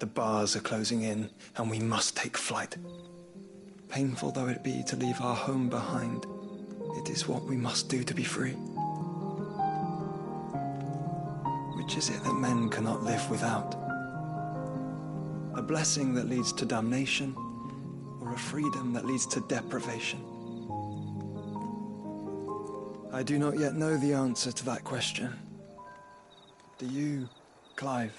The bars are closing in, and we must take flight. Painful though it be to leave our home behind, it is what we must do to be free. Which is it that men cannot live without? A blessing that leads to damnation, or a freedom that leads to deprivation? I do not yet know the answer to that question. Do you, Clive?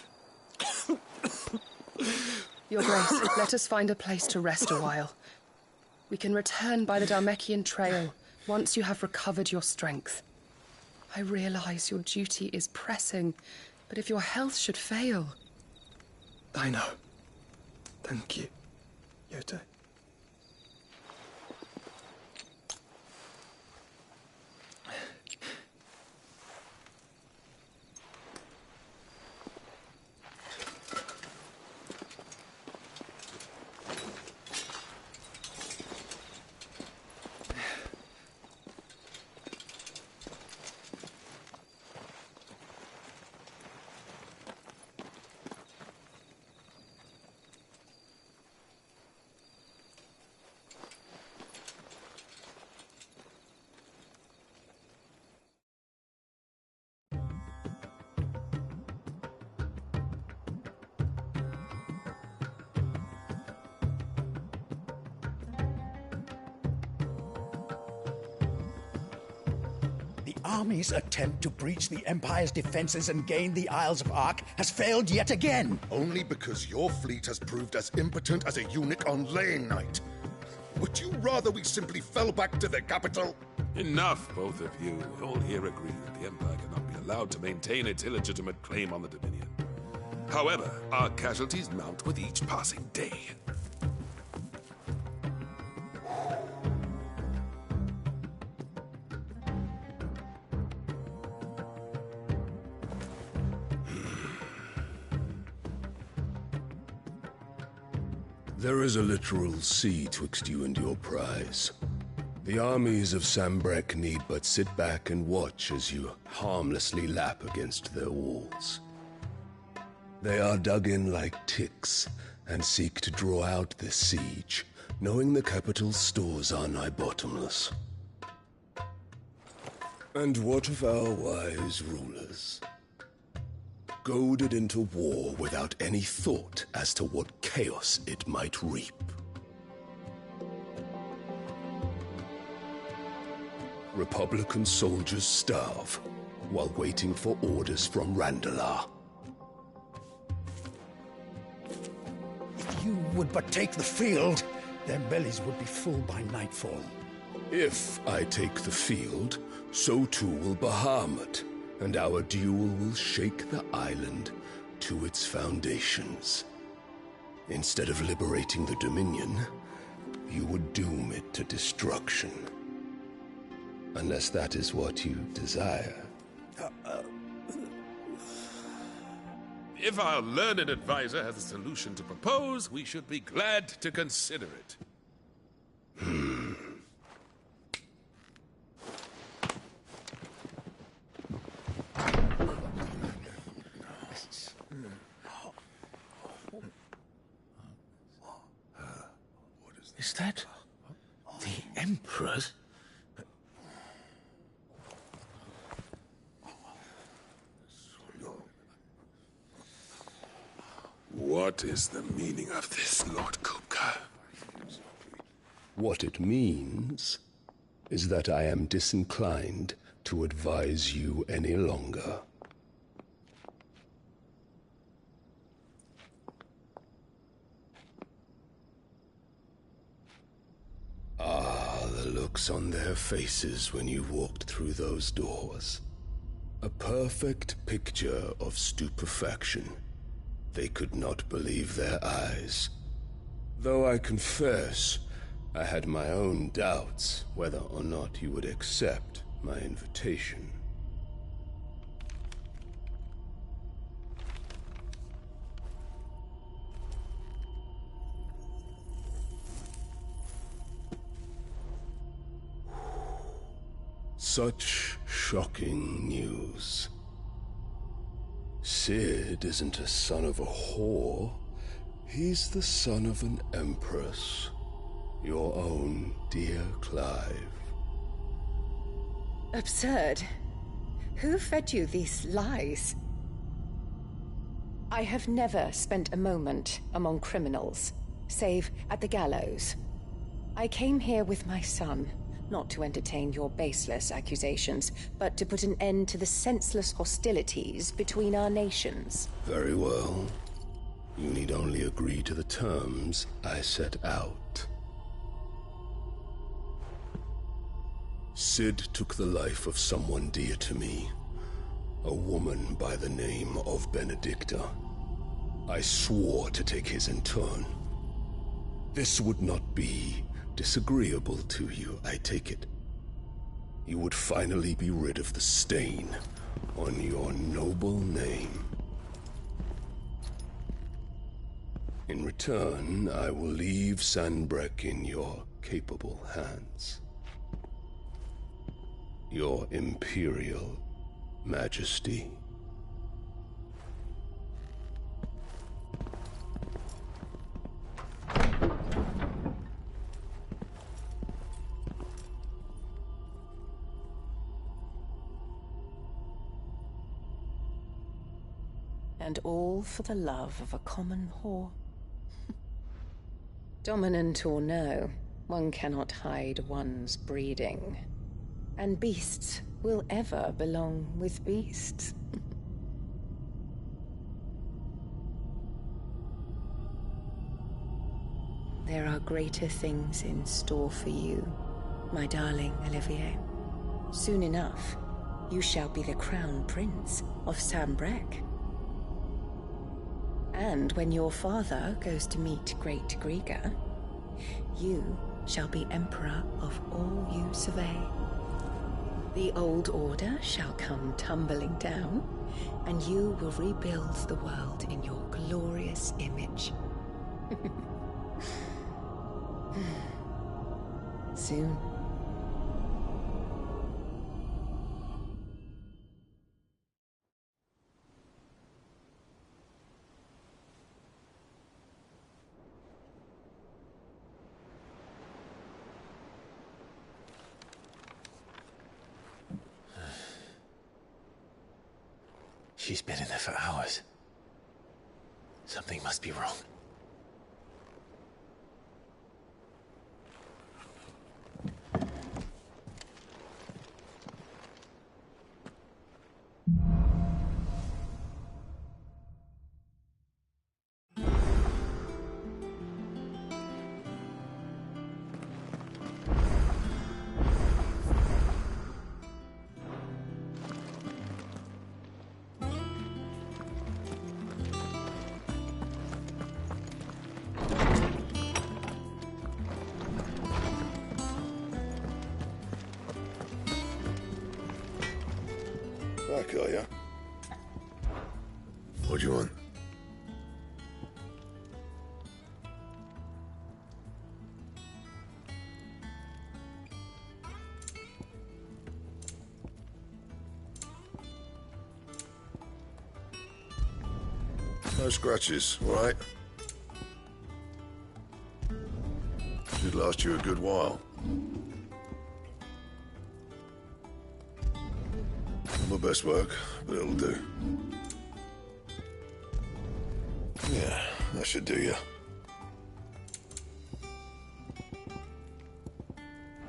Your Grace, let us find a place to rest a while. We can return by the Dhalmekian trail once you have recovered your strength. I realize your duty is pressing, but if your health should fail... I know. Thank you, Yote. Army's attempt to breach the Empire's defenses and gain the Isles of Ark has failed yet again. Only because your fleet has proved as impotent as a eunuch on laying night. Would you rather we simply fell back to the capital? Enough, both of you. All here agree that the Empire cannot be allowed to maintain its illegitimate claim on the Dominion. However, our casualties mount with each passing day. There is a literal sea twixt you and your prize. The armies of Sanbreque need but sit back and watch as you harmlessly lap against their walls. They are dug in like ticks and seek to draw out this siege, knowing the capital's stores are nigh bottomless. And what of our wise rulers? Goaded into war without any thought as to what chaos it might reap. Republican soldiers starve while waiting for orders from Randalar. If you would but take the field, their bellies would be full by nightfall. If I take the field, so too will Bahamut, and our duel will shake the island to its foundations. Instead of liberating the Dominion, you would doom it to destruction. Unless that is what you desire. If our learned advisor has a solution to propose, we should be glad to consider it. Is that the Emperor's? What is the meaning of this, Lord Kupka? What it means is that I am disinclined to advise you any longer. Ah, the looks on their faces when you walked through those doors. A perfect picture of stupefaction. They could not believe their eyes. Though I confess, I had my own doubts whether or not you would accept my invitation. Such shocking news. Cid isn't a son of a whore, He's the son of an empress. Your own dear Clive. Absurd. Who fed you these lies? I have never spent a moment among criminals, save at the gallows. I came here with my son, not to entertain your baseless accusations, but to put an end to the senseless hostilities between our nations. Very well. You need only agree to the terms I set out. Cid took the life of someone dear to me, a woman by the name of Benedicta. I swore to take his in turn. This would not be disagreeable to you, I take it. You would finally be rid of the stain on your noble name. In return, I will leave Sanbreque in your capable hands. Your Imperial Majesty. And all for the love of a common whore. Dominant or no, one cannot hide one's breeding. And beasts will ever belong with beasts. There are greater things in store for you, my darling Olivier. Soon enough, you shall be the crown prince of Sanbreque. And when your father goes to meet Great Griga, you shall be emperor of all you survey. The old order shall come tumbling down, and you will rebuild the world in your glorious image. Soon. She's been in there for hours. Something must be wrong. Back, are ya? What do you want? No scratches, all right? Should last you a good while. My best work, but it'll do. Yeah, that should do you.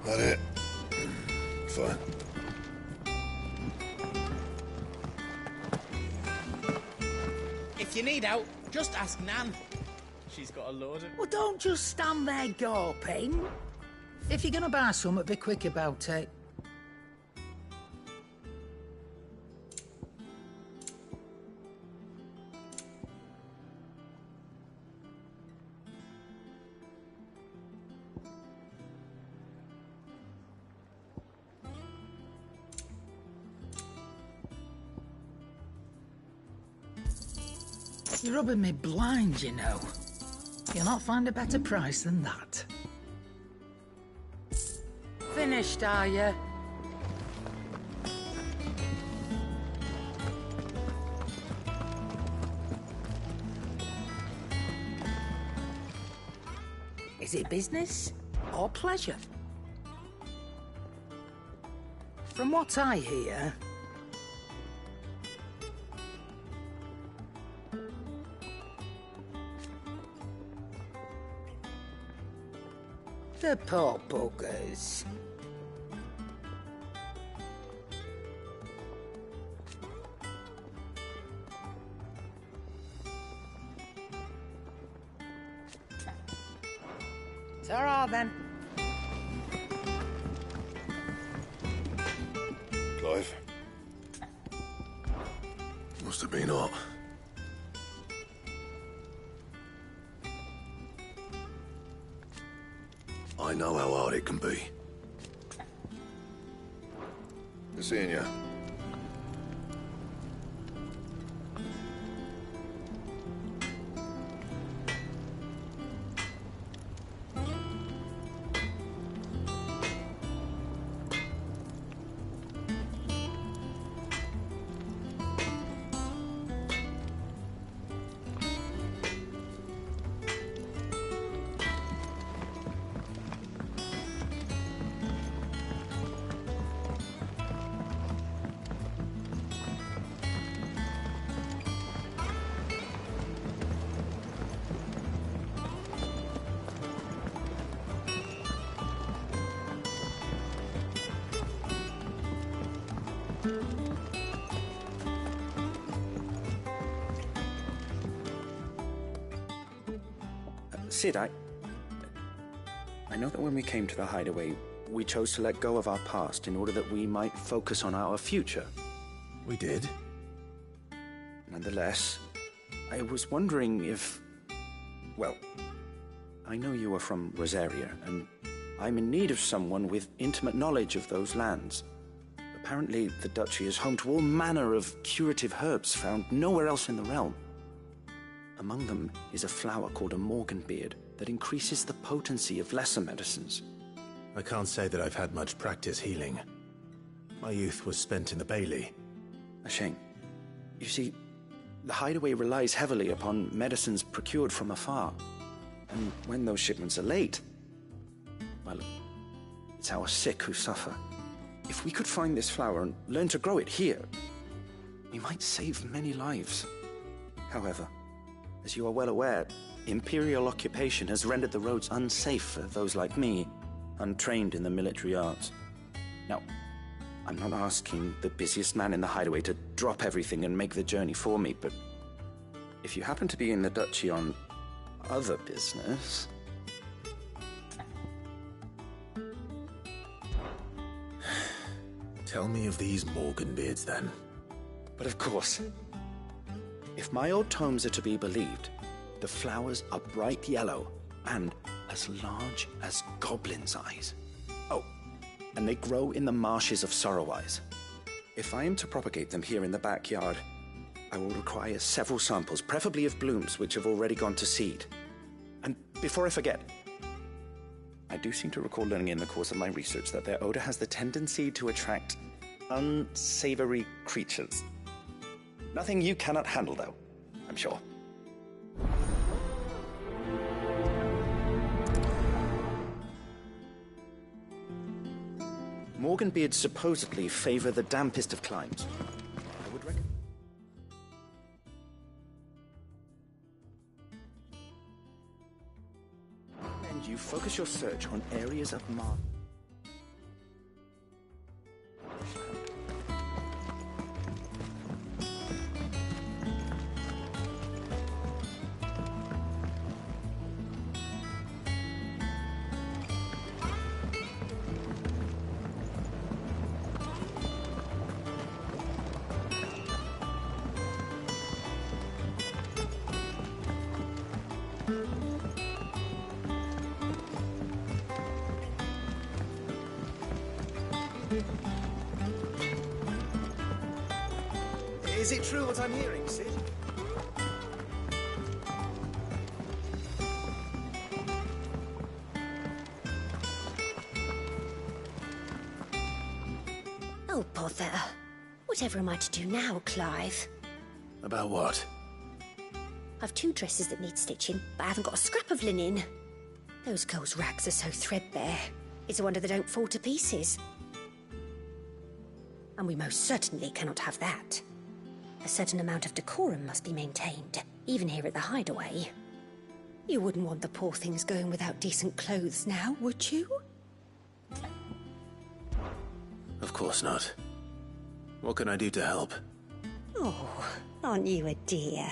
That it? Fine. If you need help, just ask Nan. She's got a load of... Well, don't just stand there gawping. If you're gonna buy something, be quick about it. You're rubbing me blind, you know. You'll not find a better price than that. Finished, are you? Is it business or pleasure? From what I hear, the poor buggers. Ta-ra, then. Clive? Must have been hot. I know how hard it can be. Good seeing you. Cid, I know that when we came to the hideaway, we chose to let go of our past in order that we might focus on our future. We did. Nonetheless, I was wondering if... Well, I know you are from Rosaria, and I'm in need of someone with intimate knowledge of those lands. Apparently, the Duchy is home to all manner of curative herbs found nowhere else in the realm. Among them is a flower called a Morganbeard that increases the potency of lesser medicines. I can't say that I've had much practice healing. My youth was spent in the Bailey. A shame. You see, the hideaway relies heavily upon medicines procured from afar. And when those shipments are late, well, it's our sick who suffer. If we could find this flower and learn to grow it here, we might save many lives. However, as you are well aware, Imperial occupation has rendered the roads unsafe for those like me, untrained in the military arts. Now, I'm not asking the busiest man in the hideaway to drop everything and make the journey for me, but if you happen to be in the Duchy on other business... Tell me of these Morganbeards, then. But of course. If my old tomes are to be believed, the flowers are bright yellow and as large as goblins' eyes. Oh, and they grow in the marshes of Sorrowwise. If I am to propagate them here in the backyard, I will require several samples, preferably of blooms which have already gone to seed. And before I forget, I do seem to recall learning in the course of my research that their odor has the tendency to attract unsavory creatures. Nothing you cannot handle, though, I'm sure. Morganbeards supposedly favor the dampest of climes. I would recommend... And you focus your search on areas of Mar... Is it true what I'm hearing, Cid? Oh, bother. Whatever am I to do now, Clive? About what? I've 2 dresses that need stitching, but I haven't got a scrap of linen. Those girls' rags are so threadbare. It's a wonder they don't fall to pieces. And we most certainly cannot have that. A certain amount of decorum must be maintained, even here at the Hideaway. You wouldn't want the poor things going without decent clothes now, would you? Of course not. What can I do to help? Oh, aren't you a dear?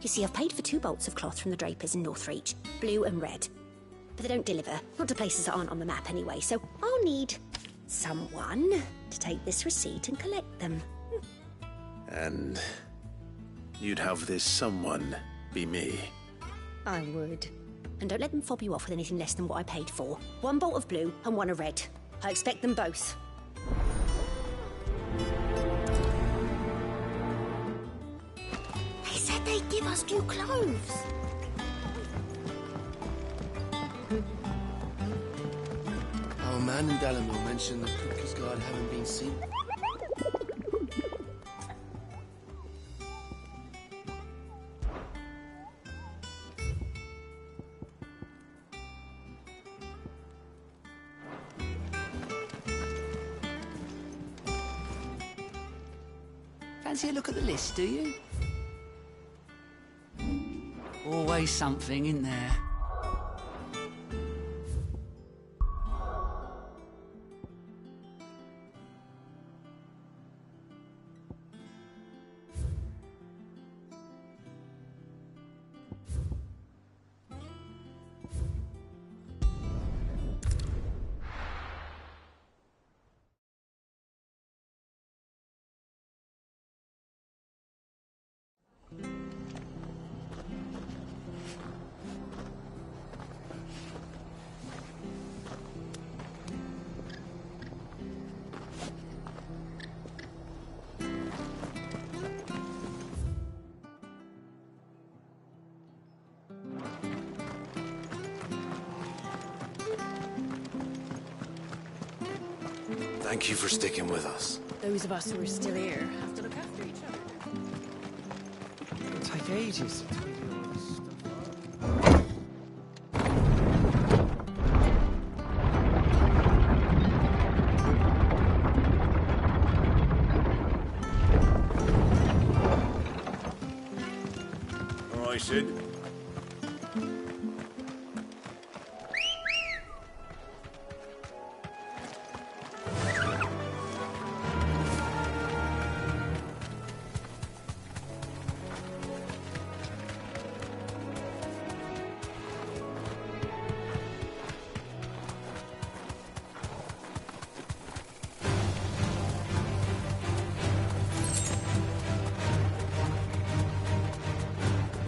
You see, I've paid for 2 bolts of cloth from the drapers in Northreach, blue and red. But they don't deliver, not to places that aren't on the map anyway, so I'll need someone to take this receipt and collect them. And you'd have this someone be me? I would. And don't let them fob you off with anything less than what I paid for. 1 bolt of blue and 1 of red. I expect them both. They said they'd give us new clothes. Our man in Dalamir mentioned the Cookies Guard haven't been seen. Fancy a look at the list, do you? Always something in there. Thank you for sticking with us. Those of us who are still here have to look after each other. It'll take ages to clean all this stuff All right, Sid.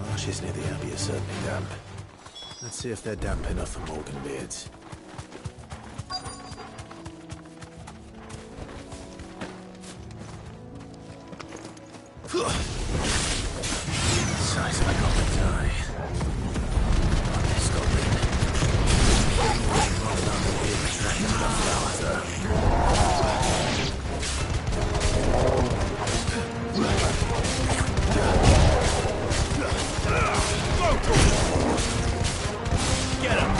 Marshes near the Abbey are certainly damp. Let's see if they're damp enough for Morgan beards. Size of a common tie. Scotland. Long enough to be attracted to the flowers, though. Get him!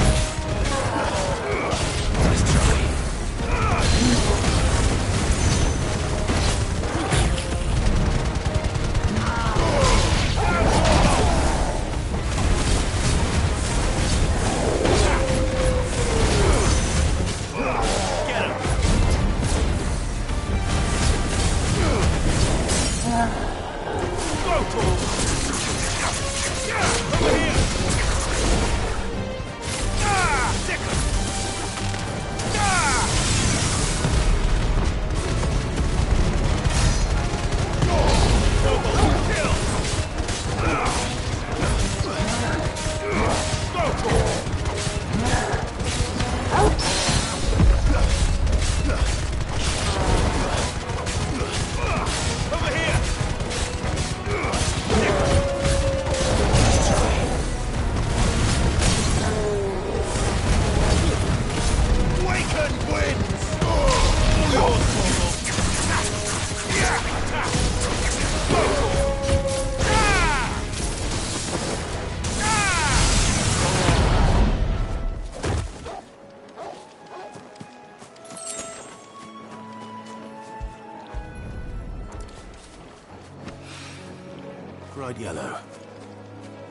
bright yellow.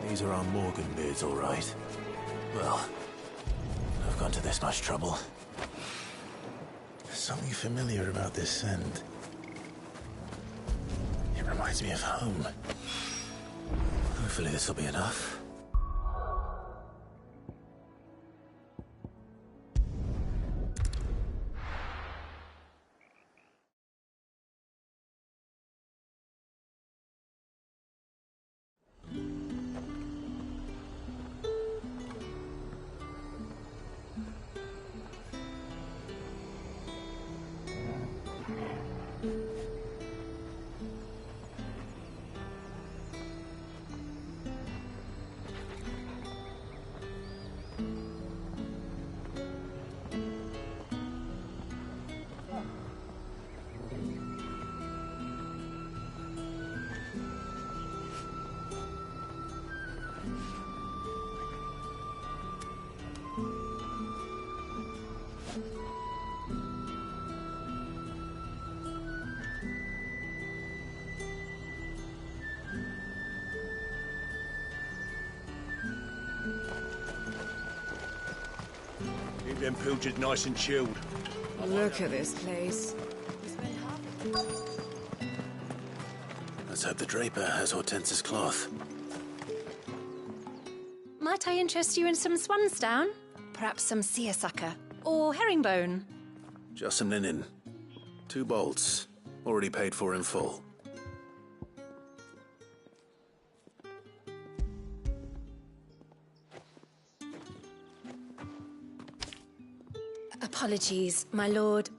These are our Morganbeards, all right. Well, I've gone to this much trouble. There's something familiar about this scent. It reminds me of home. Hopefully this will be enough. Keep them pilchards nice and chilled. Look at this place. Let's hope the Draper has Hortense's cloth. Might I interest you in some swansdown? Perhaps some seersucker? Or herringbone? Just some linen. 2 bolts. Already paid for in full. Apologies, my lord,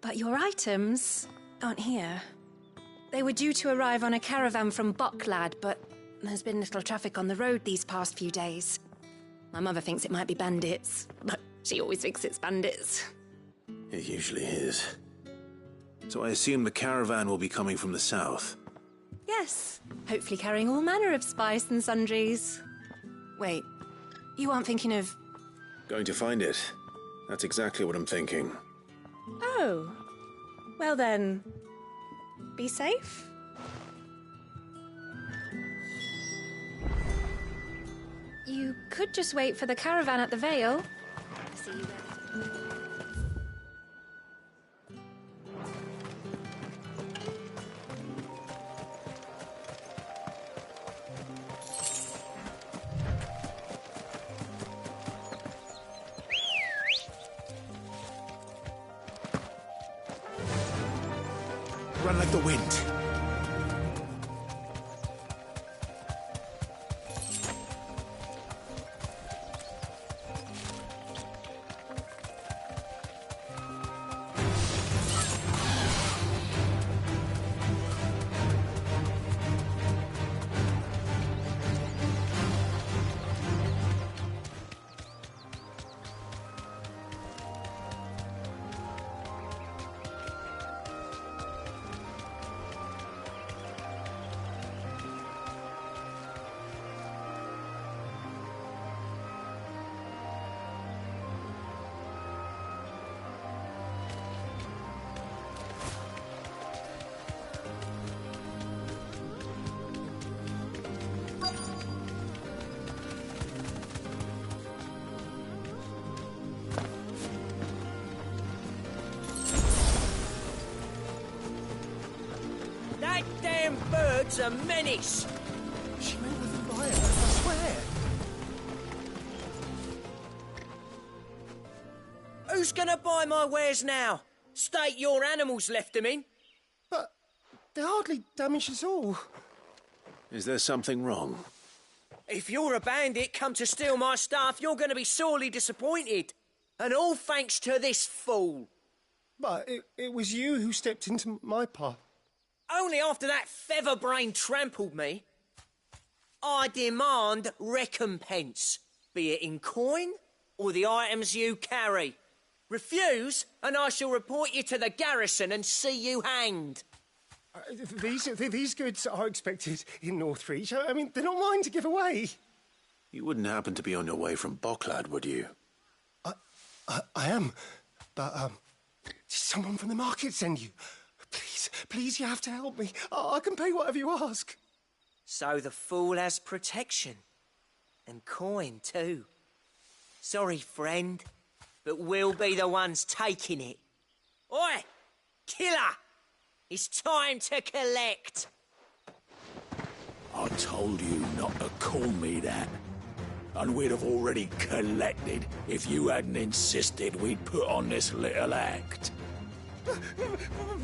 but your items aren't here. They were due to arrive on a caravan from Bocklad, but there's been little traffic on the road these past few days. My mother thinks it might be bandits, but she always thinks it's bandits. It usually is. So I assume the caravan will be coming from the south. Yes, hopefully carrying all manner of spice and sundries. Wait, you aren't thinking of... Going to find it. That's exactly what I'm thinking. Oh. Well then, be safe. You could just wait for the caravan at the Vale. See you there. Run like the wind. That damn bird's a menace! She meant nothing by it, I swear. Who's gonna buy my wares now? State your animals left them in. But they're hardly damaged at all. Is there something wrong? If you're a bandit come to steal my stuff, you're gonna be sorely disappointed. And all thanks to this fool. But it was you who stepped into my path. Only after that featherbrain trampled me. I demand recompense, be it in coin or the items you carry. Refuse, and I shall report you to the garrison and see you hanged. These goods are expected in Northreach. I mean, they're not mine to give away. You wouldn't happen to be on your way from Bocklad, would you? I am, but did someone from the market send you? Please, you have to help me. I can pay whatever you ask. So the fool has protection. And coin, too. Sorry, friend, but we'll be the ones taking it. Oi! Killer! It's time to collect! I told you not to call me that. And we'd have already collected if you hadn't insisted we'd put on this little act.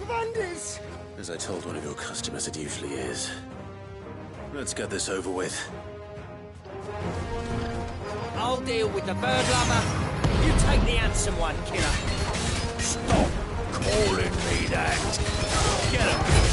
Bandits! As I told one of your customers, it usually is. Let's get this over with. I'll deal with the bird lover. You take the handsome one, killer. Stop calling me that. Get him.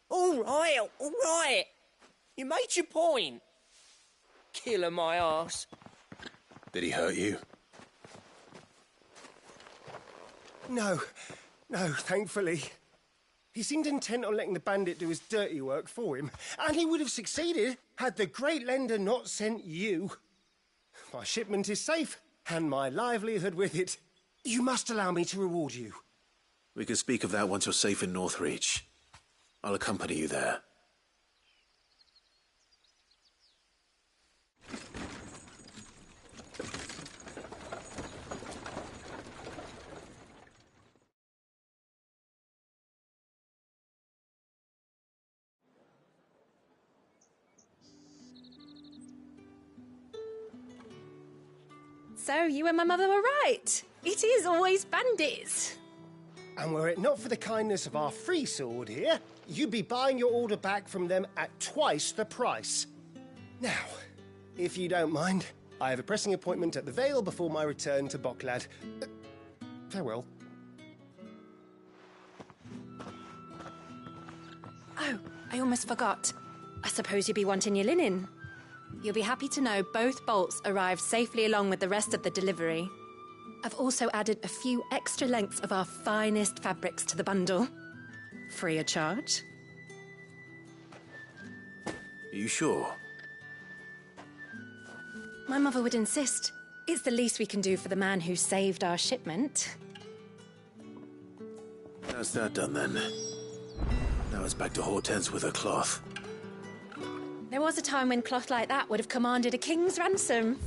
All right. You made your point. Killer my ass. Did he hurt you? No, thankfully. He seemed intent on letting the bandit do his dirty work for him, and he would have succeeded had the Great Lender not sent you. My shipment is safe, and my livelihood with it. You must allow me to reward you. We can speak of that once you're safe in Northreach. I'll accompany you there. So, you and my mother were right. It is always bandits. And were it not for the kindness of our free sword here, you'd be buying your order back from them at twice the price. Now, if you don't mind, I have a pressing appointment at the Vale before my return to Boklad. Farewell. Oh, I almost forgot. I suppose you'll be wanting your linen. You'll be happy to know both bolts arrived safely along with the rest of the delivery. I've also added a few extra lengths of our finest fabrics to the bundle. Free of charge. Are you sure? My mother would insist. It's the least we can do for the man who saved our shipment. That's that done then. Now it's back to Hortense with her cloth. There was a time when cloth like that would have commanded a king's ransom.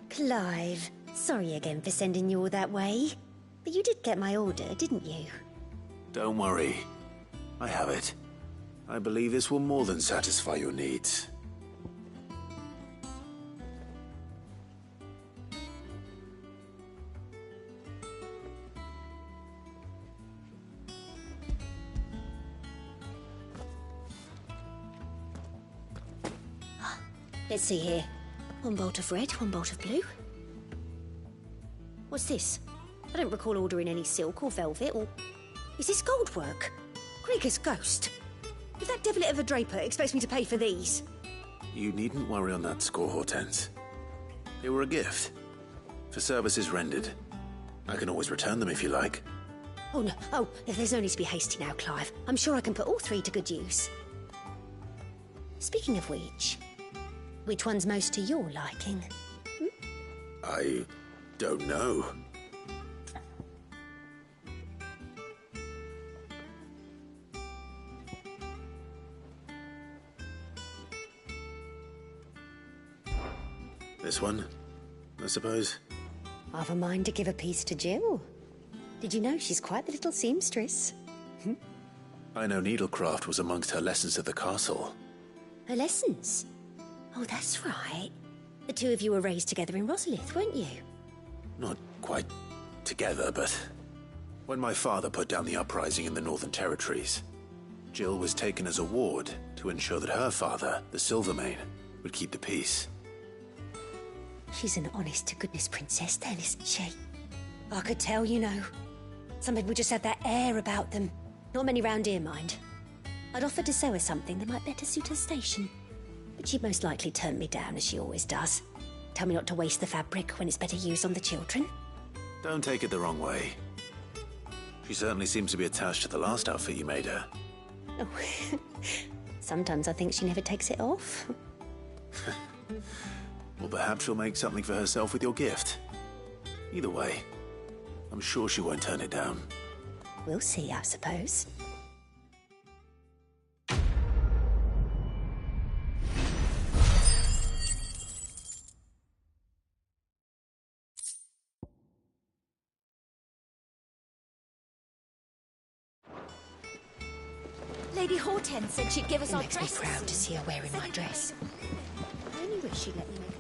Clive, sorry again for sending you all that way. But you did get my order, didn't you? Don't worry. I have it. I believe this will more than satisfy your needs. Let's see here. 1 bolt of red, 1 bolt of blue. What's this? I don't recall ordering any silk or velvet, or... Is this gold work? Krieger's ghost. If that devilet of a draper expects me to pay for these... You needn't worry on that score, Hortense. They were a gift. For services rendered. I can always return them if you like. Oh, no. Oh, there's no need to be hasty now, Clive. I'm sure I can put all 3 to good use. Speaking of which one's most to your liking? I don't know. This one, I suppose. I've a mind to give a piece to Jill. Did you know she's quite the little seamstress? I know needlecraft was amongst her lessons at the castle. Her lessons? Oh, that's right. The 2 of you were raised together in Rosalith, weren't you? Not quite together, but when my father put down the uprising in the Northern Territories, Jill was taken as a ward to ensure that her father, the Silvermane, would keep the peace. She's an honest-to-goodness princess then, isn't she? I could tell, you know. Some people just have that air about them. Not many round here, mind. I'd offered to sew her something that might better suit her station. But she'd most likely turn me down, as she always does. Tell me not to waste the fabric when it's better used on the children. Don't take it the wrong way. She certainly seems to be attached to the last outfit you made her. Oh, sometimes I think she never takes it off. Well, perhaps she'll make something for herself with your gift. Either way, I'm sure she won't turn it down. We'll see, I suppose. Lady Hortense said she'd give us our dresses. It makes me proud to see her wearing my dress. I only wish she'd let me make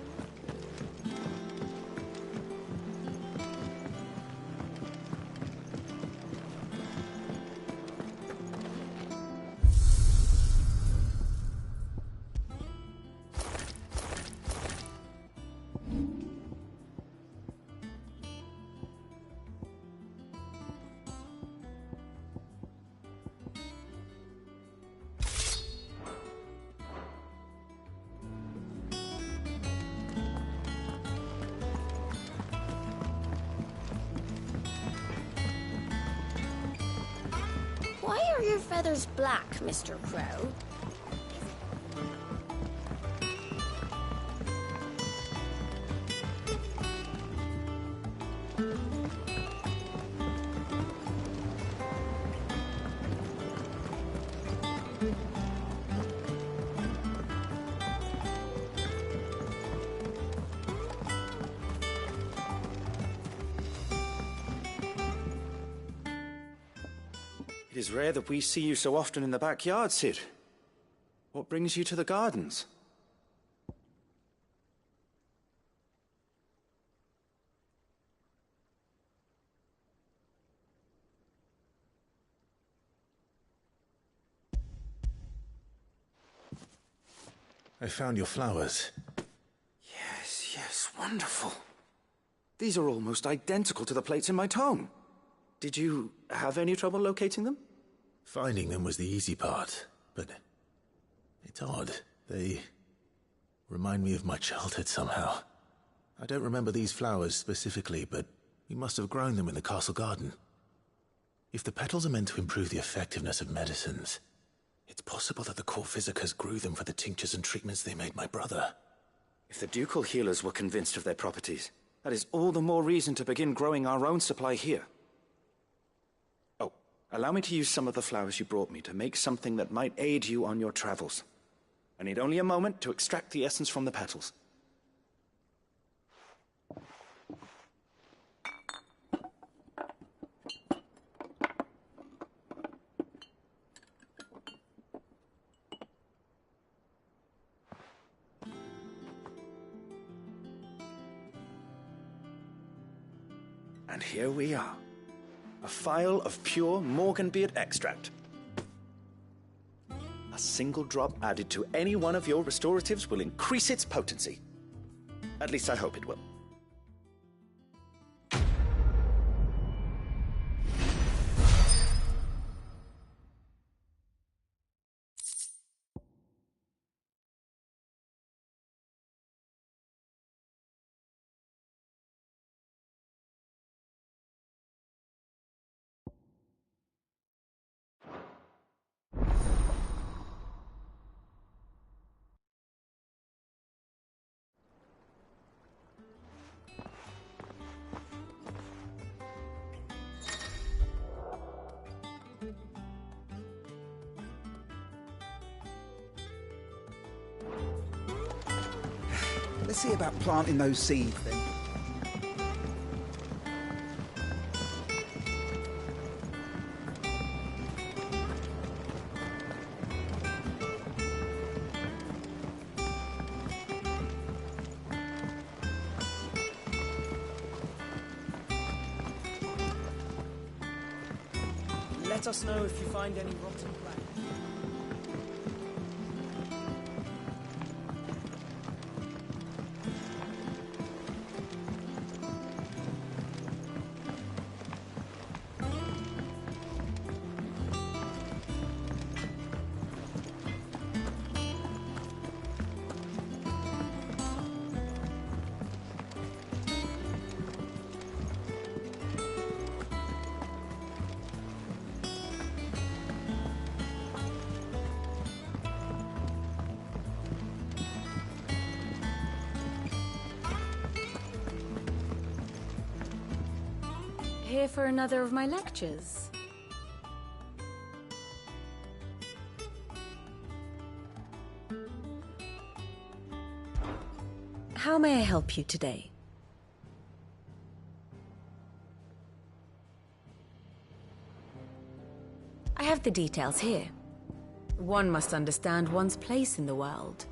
Why are your feathers black, Mr. Crow? It is rare that we see you so often in the backyard, Cid. What brings you to the gardens? I found your flowers. Yes, wonderful. These are almost identical to the plates in my tome. Did you have any trouble locating them? Finding them was the easy part, but it's odd. They remind me of my childhood somehow. I don't remember these flowers specifically, but we must have grown them in the castle garden. If the petals are meant to improve the effectiveness of medicines, it's possible that the court physicers grew them for the tinctures and treatments they made my brother. If the ducal healers were convinced of their properties, that is all the more reason to begin growing our own supply here. Oh, allow me to use some of the flowers you brought me to make something that might aid you on your travels. I need only a moment to extract the essence from the petals. And here we are. A phial of pure Morganbeard extract. A single drop added to any one of your restoratives will increase its potency. At least I hope it will. Let's see about planting those seeds then. Let us know if you find any rotten plants. Here for another of my lectures? How may I help you today? I have the details here. One must understand one's place in the world.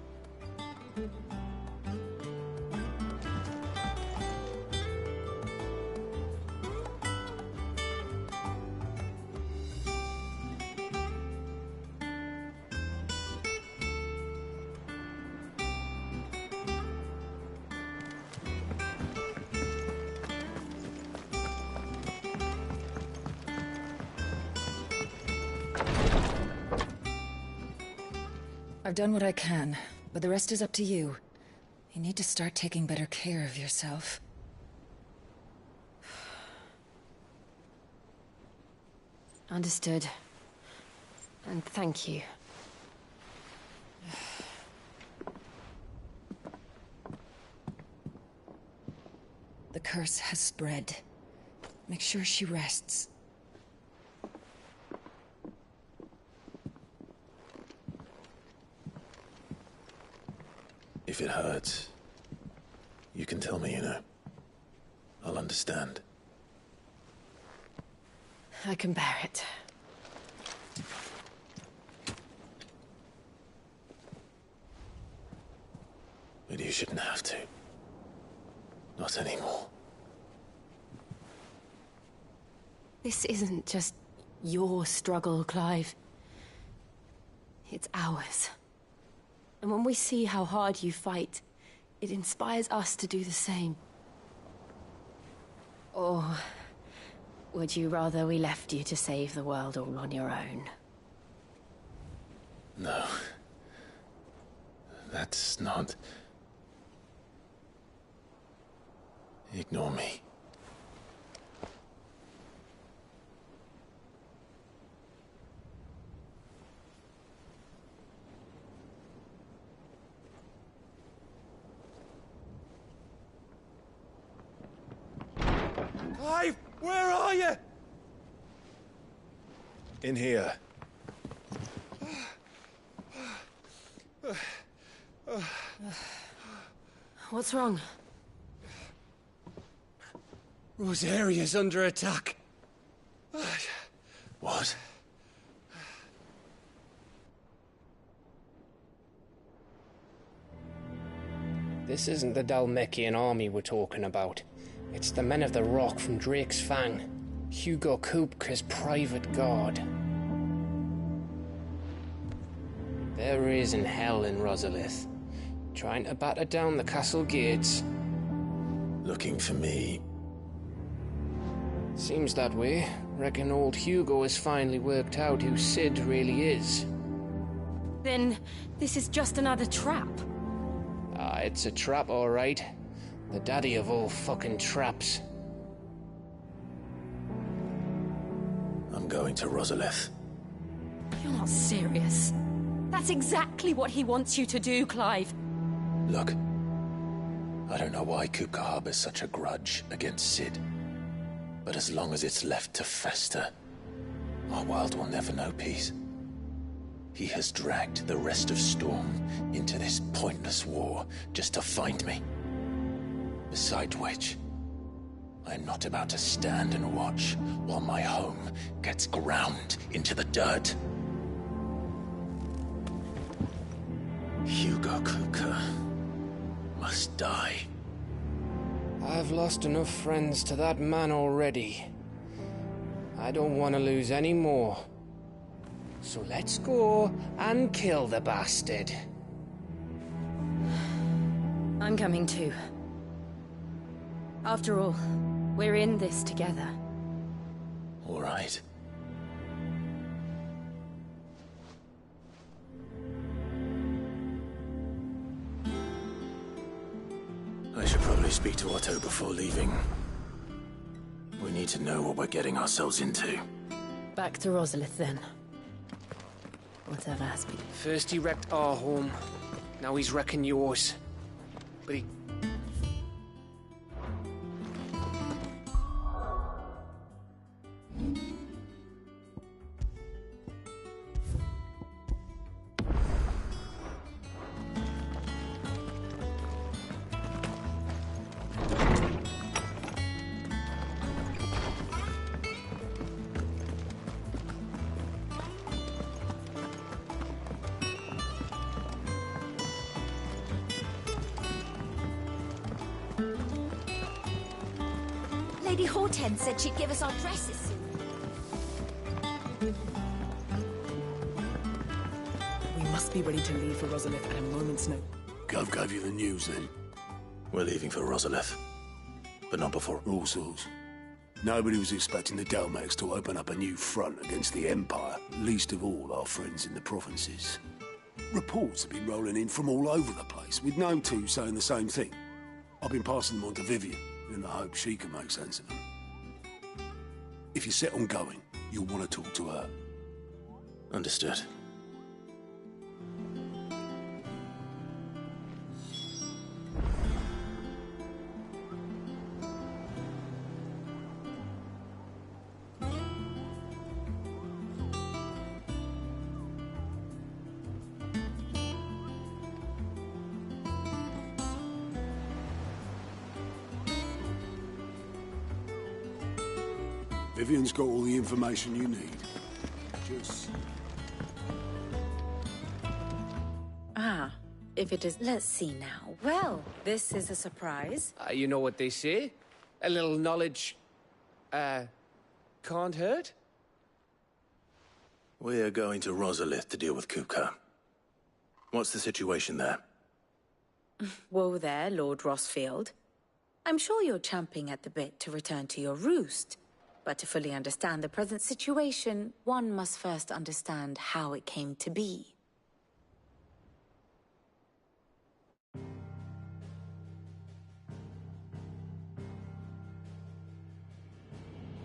I've done what I can, but the rest is up to you. You need to start taking better care of yourself. Understood. And thank you. The curse has spread. Make sure she rests. If it hurts, you can tell me, you know. I'll understand. I can bear it. But you shouldn't have to. Not anymore. This isn't just your struggle, Clive. It's ours. And when we see how hard you fight, it inspires us to do the same. Or would you rather we left you to save the world all on your own? No. That's not... Ignore me. Clive, where are you? In here. What's wrong? Rosaria's under attack. What? This isn't the Dhalmekian army we're talking about. It's the Men of the Rock from Drake's Fang. Hugo Kupka's private guard. There is in hell in Rosalith, trying to batter down the castle gates. Looking for me? Seems that way. Reckon old Hugo has finally worked out who Sid really is. Then this is just another trap. Ah, it's a trap, all right. The daddy of all fucking traps. I'm going to Rosalith. You're not serious. That's exactly what he wants you to do, Clive. Look, I don't know why Kupka harbors such a grudge against Sid. But as long as it's left to fester, our world will never know peace. He has dragged the rest of Storm into this pointless war just to find me. Besides which, I am not about to stand and watch while my home gets ground into the dirt. Hugo Kupka must die. I've lost enough friends to that man already. I don't want to lose any more. So let's go and kill the bastard. I'm coming too. After all, we're in this together. All right. I should probably speak to Otto before leaving. We need to know what we're getting ourselves into. Back to Rosalith, then. Whatever has been. First he wrecked our home, now he's wrecking yours. But he... Lady Hortense said she'd give us our dresses soon. We must be ready to leave for Rosalith at a moment's notice. Gov gave you the news then? We're leaving for Rosalith, but not before. All sorts. Nobody was expecting the Dalmex to open up a new front against the Empire, least of all our friends in the provinces. Reports have been rolling in from all over the place, with no two saying the same thing. I've been passing them on to Vivian, in the hope she can make sense of them. If you're set on going, you'll want to talk to her. Understood. Vivian's got all the information you need. Just... Ah, if it is... Let's see now. Well, this is a surprise. you know what they say? A little knowledge... can't hurt? We're going to Rosalith to deal with Kupka. What's the situation there? Whoa there, Lord Rossfield. I'm sure you're champing at the bit to return to your roost. But to fully understand the present situation, one must first understand how it came to be.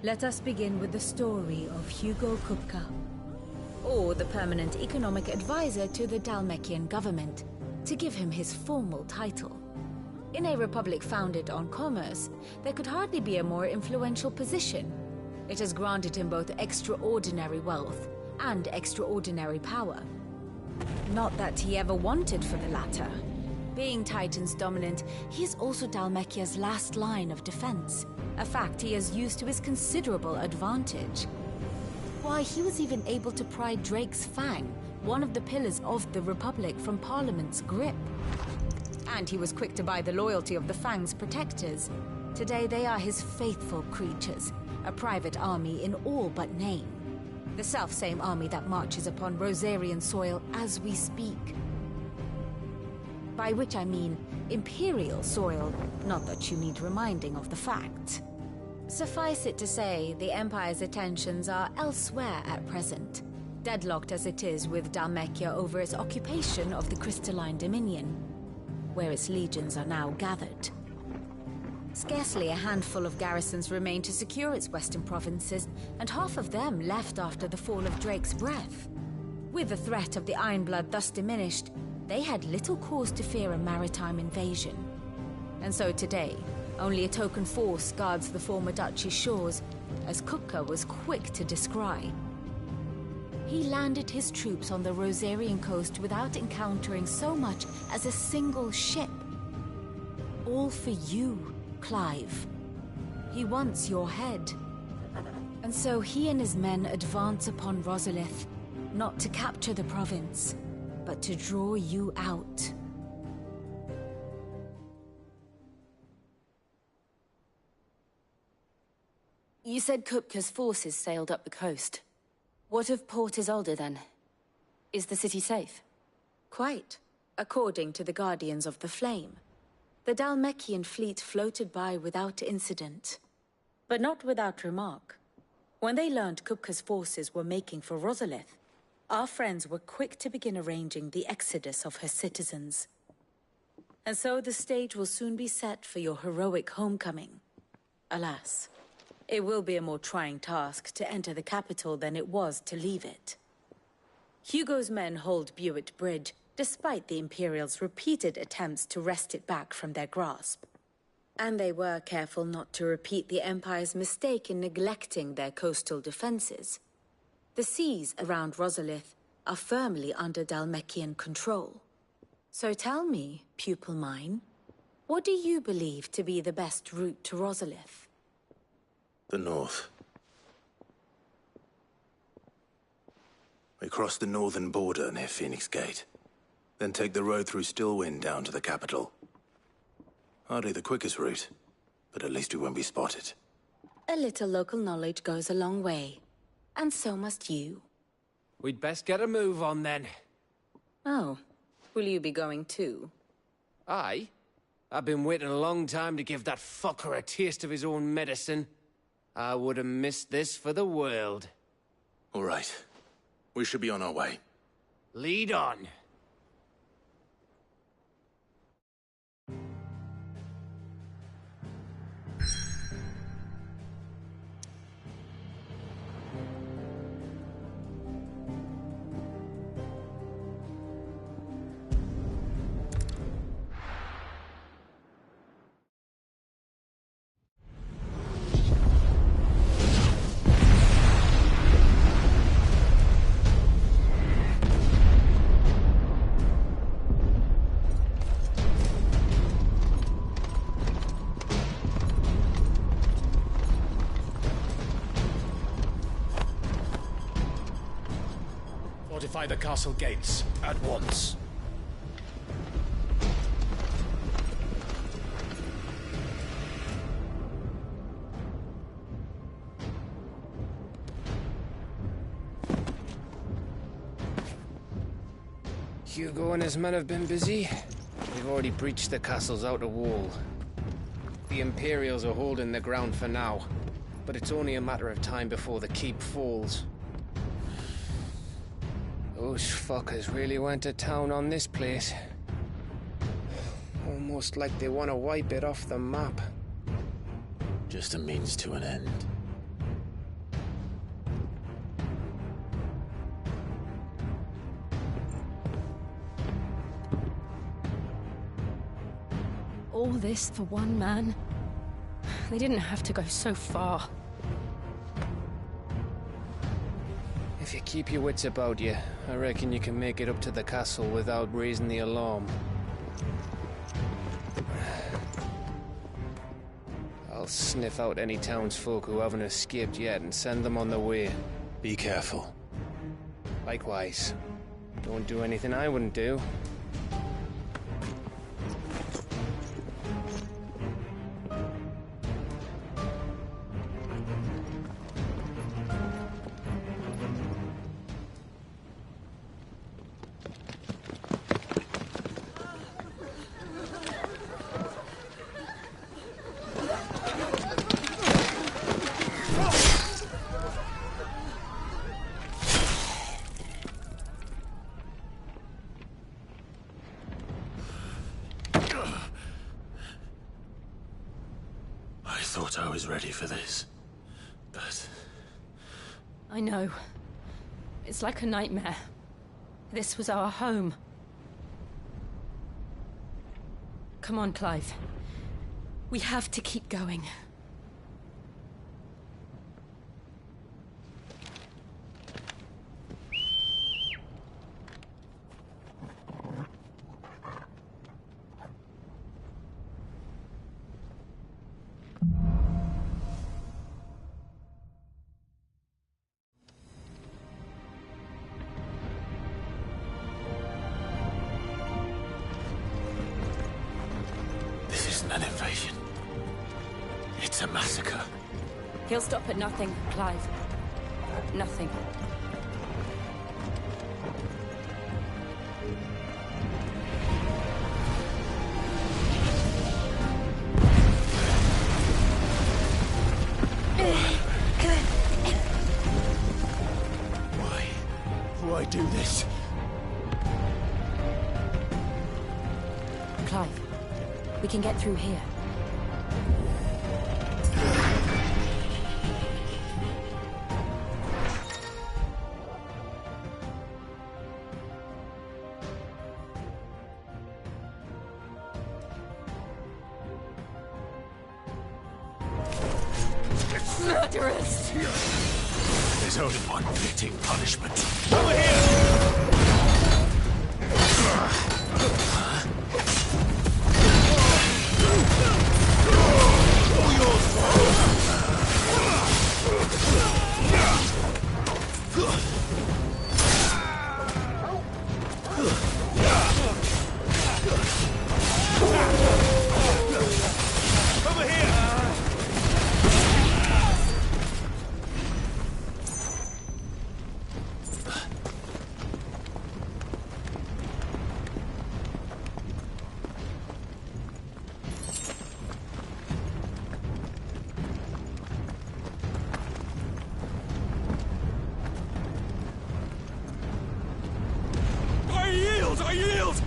Let us begin with the story of Hugo Kupka, or the permanent economic advisor to the Dalmekian government, to give him his formal title. In a republic founded on commerce, there could hardly be a more influential position. It has granted him both extraordinary wealth and extraordinary power. Not that he ever wanted for the latter. Being Titan's dominant, he is also Dalmekia's last line of defense, a fact he has used to his considerable advantage. Why, he was even able to pry Drake's Fang, one of the pillars of the Republic, from Parliament's grip. And he was quick to buy the loyalty of the Fang's protectors. Today they are his faithful creatures, a private army in all but name. The self-same army that marches upon Rosarian soil as we speak. By which I mean Imperial soil, not that you need reminding of the fact. Suffice it to say, the Empire's attentions are elsewhere at present, deadlocked as it is with Dhalmekia over its occupation of the Crystalline Dominion, where its legions are now gathered. Scarcely a handful of garrisons remain to secure its western provinces, and half of them left after the fall of Drake's Breath. With the threat of the Ironblood thus diminished, they had little cause to fear a maritime invasion. And so today, only a token force guards the former duchy's shores, as Kupka was quick to descry. He landed his troops on the Rosarian coast without encountering so much as a single ship. All for you, Clive. He wants your head. And so he and his men advance upon Rosalith, not to capture the province, but to draw you out. You said Kupka's forces sailed up the coast. What of Port Isolde, then? Is the city safe? Quite, according to the Guardians of the Flame. The Dhalmekian fleet floated by without incident. But not without remark. When they learned Kupka's forces were making for Rosalith, our friends were quick to begin arranging the exodus of her citizens. And so the stage will soon be set for your heroic homecoming. Alas, it will be a more trying task to enter the capital than it was to leave it. Hugo's men hold Buet Bridge, despite the Imperials' repeated attempts to wrest it back from their grasp. And they were careful not to repeat the Empire's mistake in neglecting their coastal defenses. The seas around Rosalith are firmly under Dhalmekian control. So tell me, pupil mine, what do you believe to be the best route to Rosalith? The north. We cross the northern border near Phoenix Gate, then take the road through Stillwind down to the capital. Hardly the quickest route, but at least we won't be spotted. A little local knowledge goes a long way, and so must you. We'd best get a move on then. Oh, will you be going too? Aye. I've been waiting a long time to give that fucker a taste of his own medicine. I would have missed this for the world. All right. We should be on our way. Lead on. Fortify the castle gates at once. Hugo and his men have been busy. They've already breached the castle's outer wall. The Imperials are holding the ground for now, but it's only a matter of time before the keep falls. Those fuckers really went to town on this place. Almost like they want to wipe it off the map. Just a means to an end. All this for one man? They didn't have to go so far. If you keep your wits about you, I reckon you can make it up to the castle without raising the alarm. I'll sniff out any townsfolk who haven't escaped yet and send them on their way. Be careful. Likewise. Don't do anything I wouldn't do. thought I was ready for this, but... I know. It's like a nightmare. This was our home. Come on, Clive. We have to keep going. An invasion. It's a massacre. He'll stop at nothing, Clive. Nothing. Why do this? Clive. We can get through here. Murderers! There's only one fitting punishment. Over here! I yield!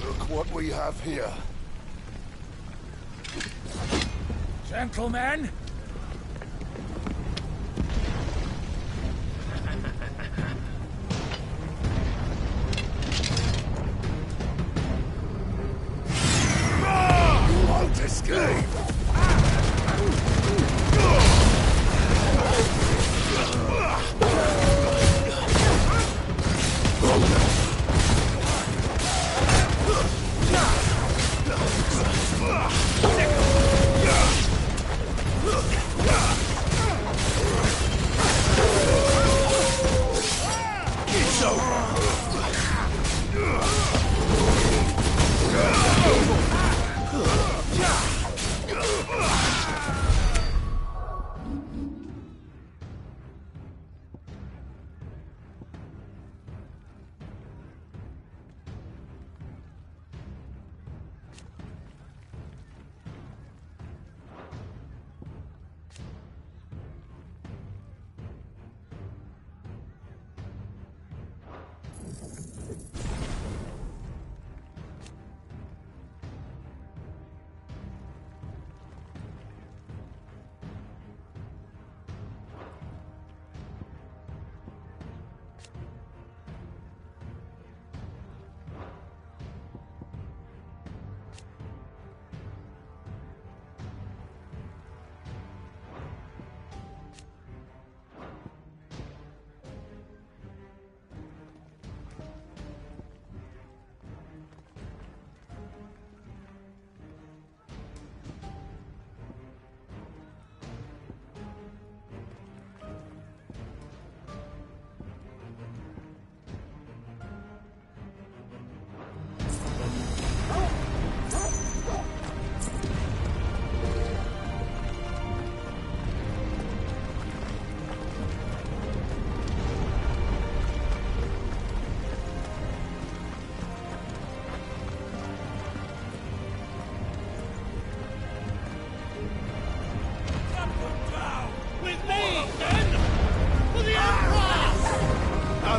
Look what we have here. Gentlemen! Escape!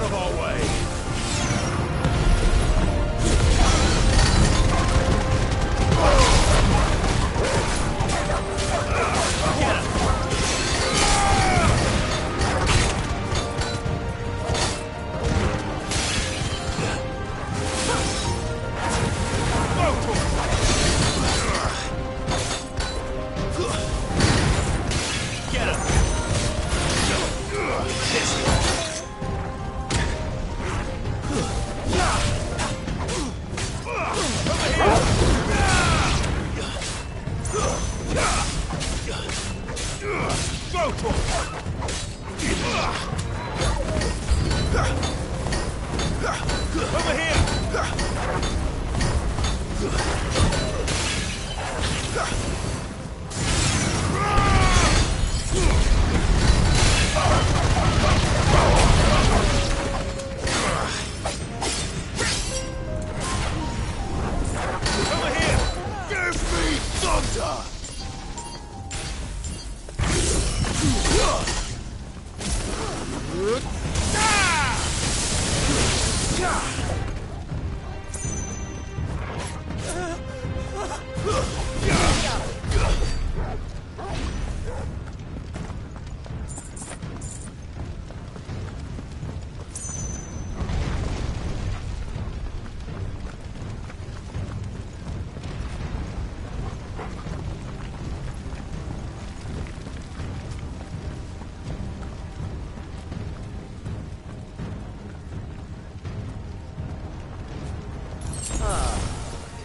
out of our way!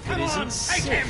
It isn't sick. Take him!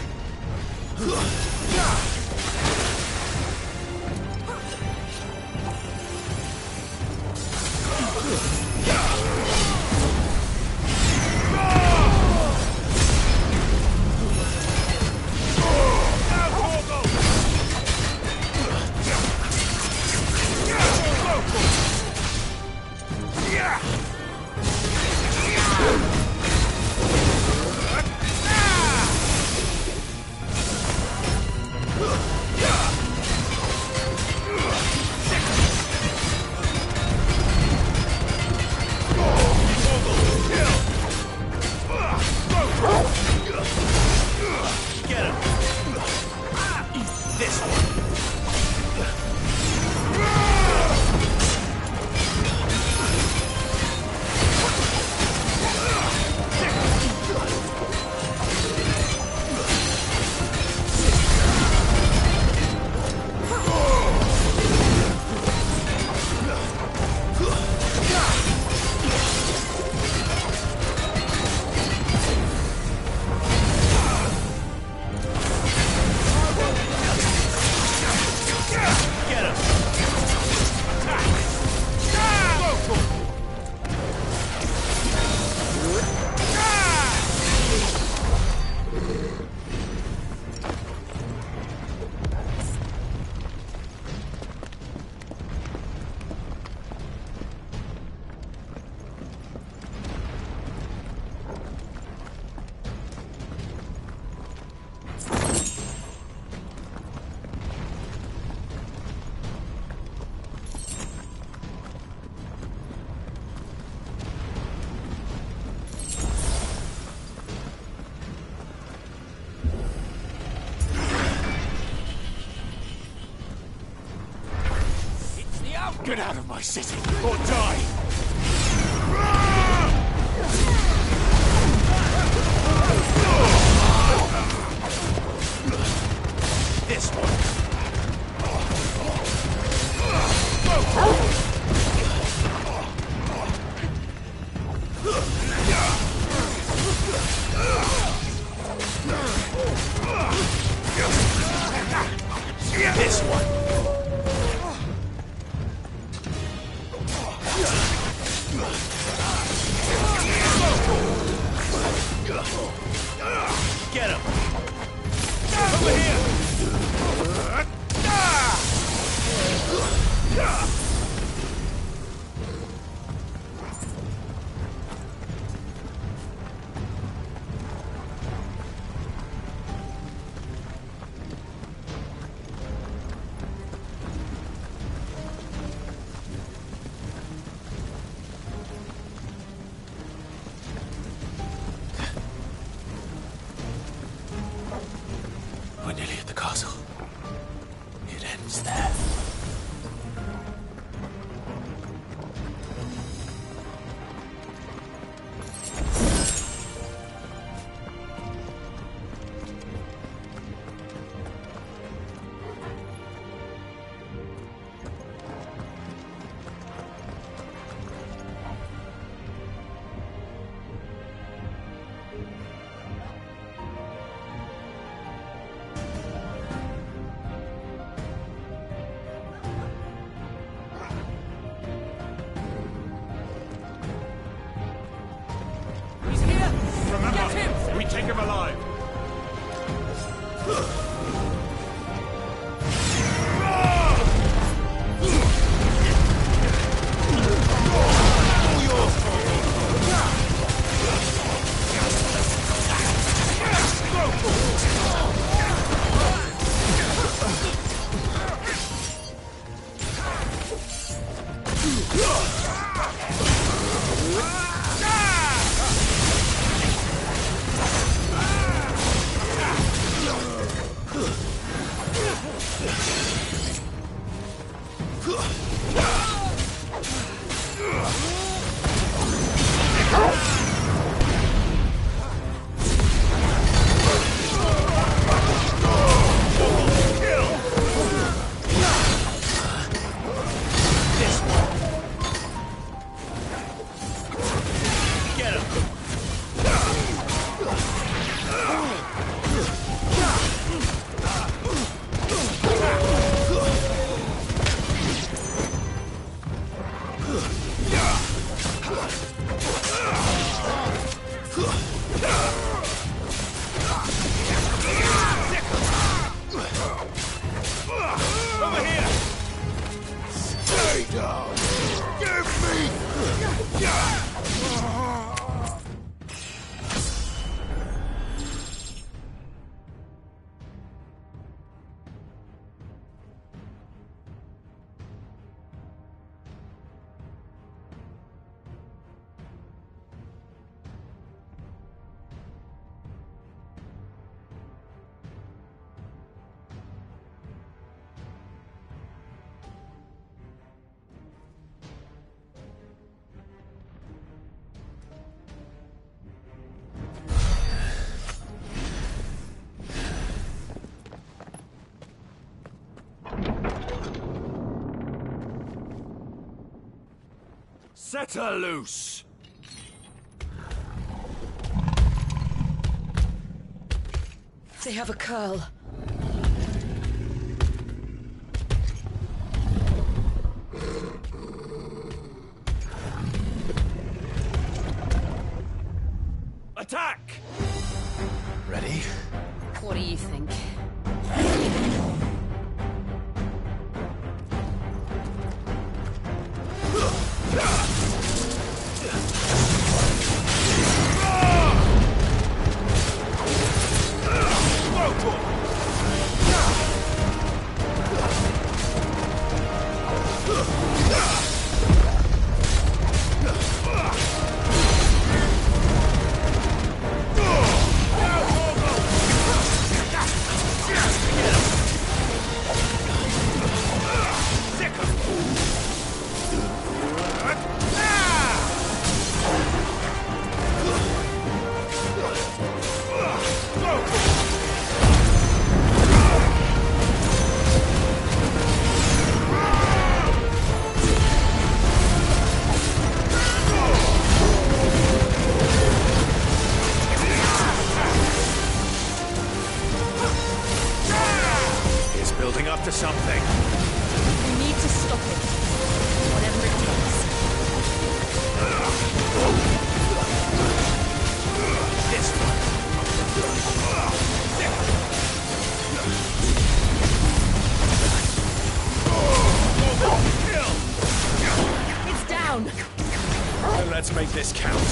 Get out of my city, or die! This one. This one. Get him! Over here! take him alive. Set her loose! They have a curl. Attack! Ready? What do you think? To something. We need to stop it. Whatever it takes. This one. It's down. Then let's make this count.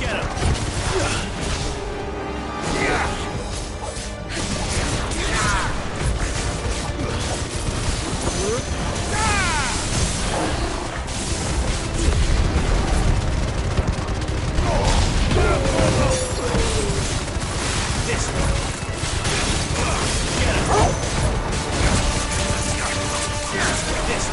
Get him. This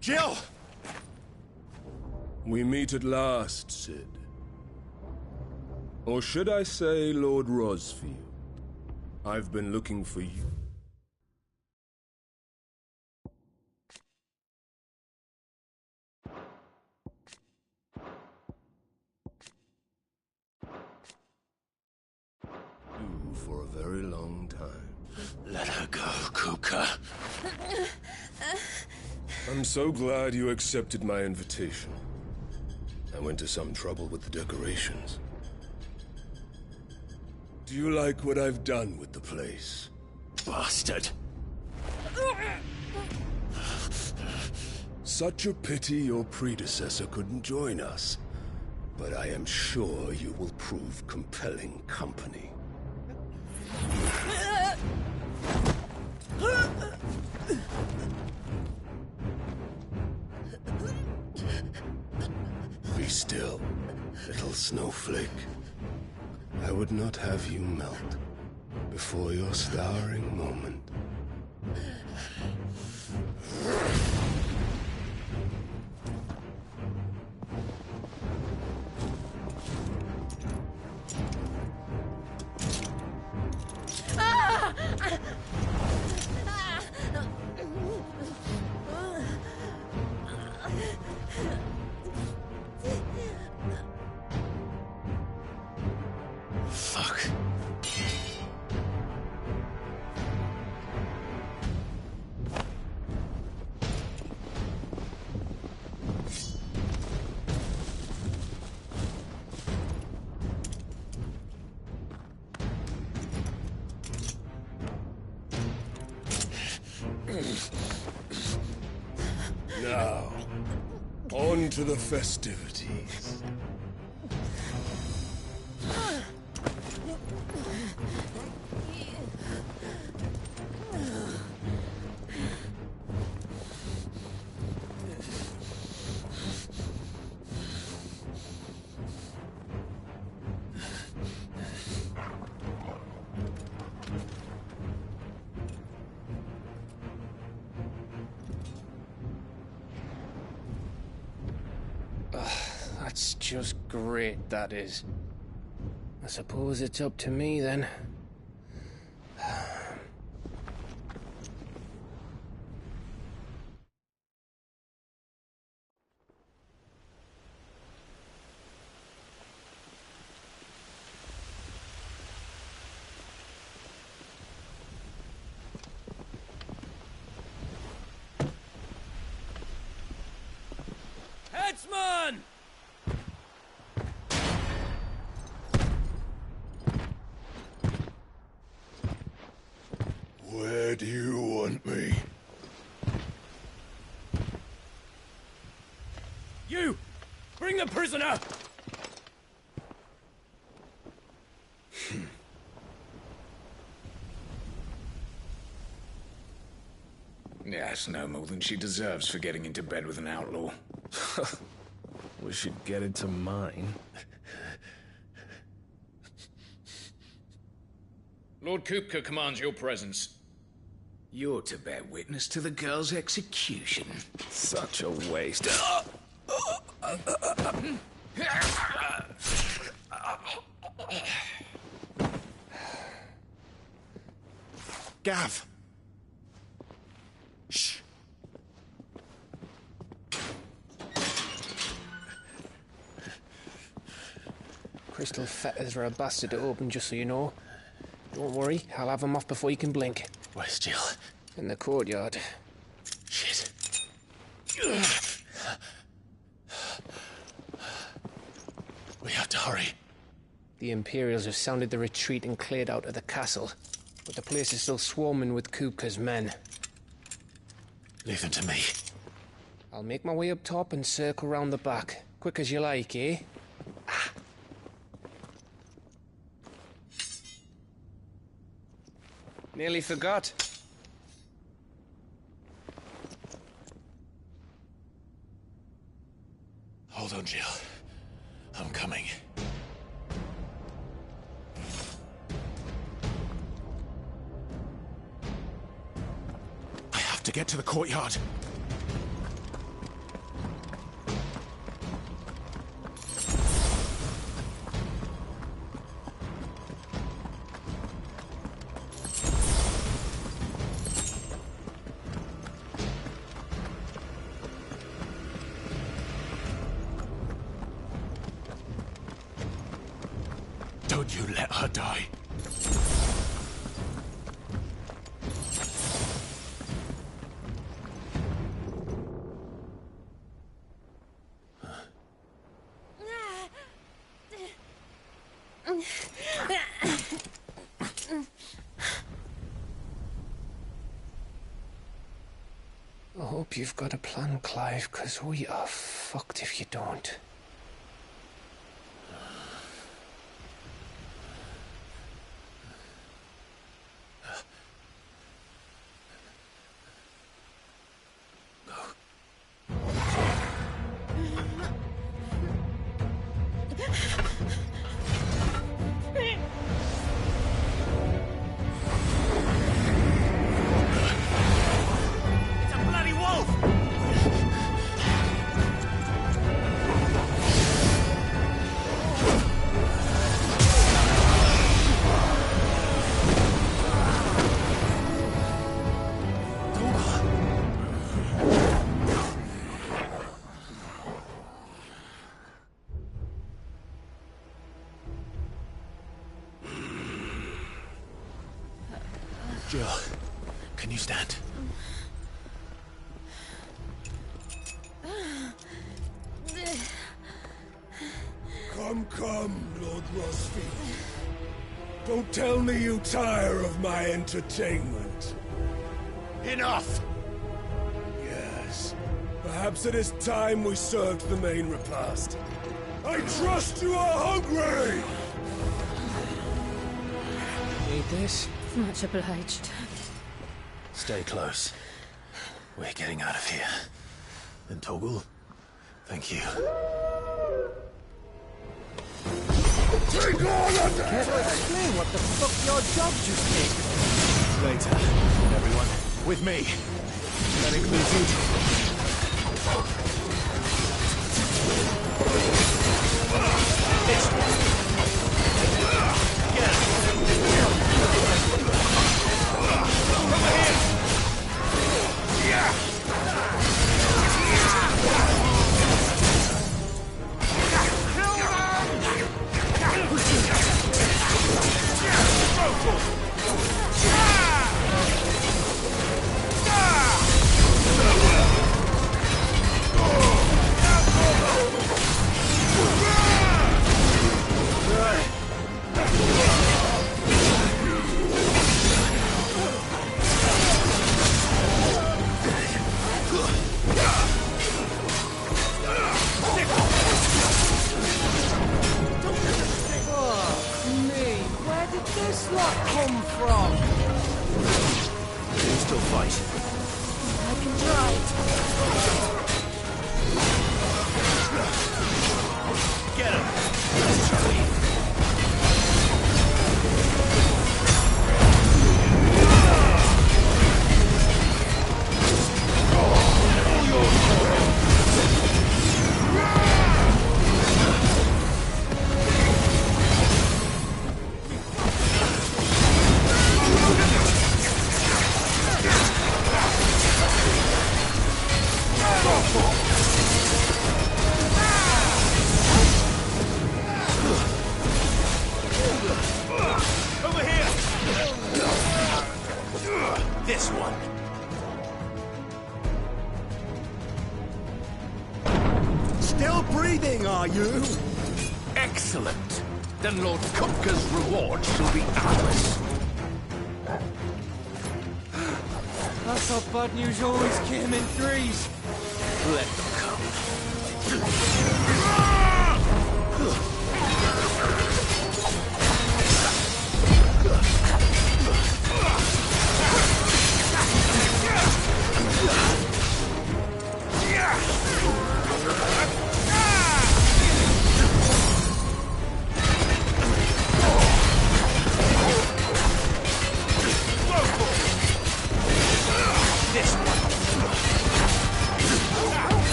Jill! We meet at last, Cid. Or should I say, Lord Rosfield? I've been looking for you. For a very long time. Let her go, Kupka. I'm so glad you accepted my invitation. I went to some trouble with the decorations. Do you like what I've done with the place? Bastard. Such a pity your predecessor couldn't join us. But I am sure you will prove compelling company. Be still, little snowflake. I would not have you melt before your starring moment. Fuck. Now, on to the festivities. That's just great, that is. I suppose it's up to me, then. Headsman! Where do you want me? You! Bring the prisoner! Yes, no more than she deserves for getting into bed with an outlaw. We should get into mine. Lord Kupka commands your presence. You're to bear witness to the girl's execution. Such a waste. Gav! Shh! Crystal fetters are a bastard to open, just so you know. Don't worry, I'll have them off before you can blink. Where's Jill? In the courtyard. Shit. We have to hurry. The Imperials have sounded the retreat and cleared out of the castle, but the place is still swarming with Kupka's men. Leave them to me. I'll make my way up top and circle round the back. Quick as you like, eh? Nearly forgot. Hold on, Jill. I'm coming. I have to get to the courtyard. Don't you let her die. I hope you've got a plan, Clive, because we are fucked if you don't. Jill, can you stand? Come, Lord Rosfield. Don't tell me you tire of my entertainment. Enough! Yes. Perhaps it is time we served the main repast. I trust you are hungry! Need this? Much obliged. Stay close. We're getting out of here. And Toggle, thank you. Take all of that! Care to explain what the fuck your job just did? Later, everyone. With me. That includes you. This one. Oh! Still breathing, are you? Excellent. Then Lord Kupka's reward shall be ours. I thought bad news always came in threes. Let them come.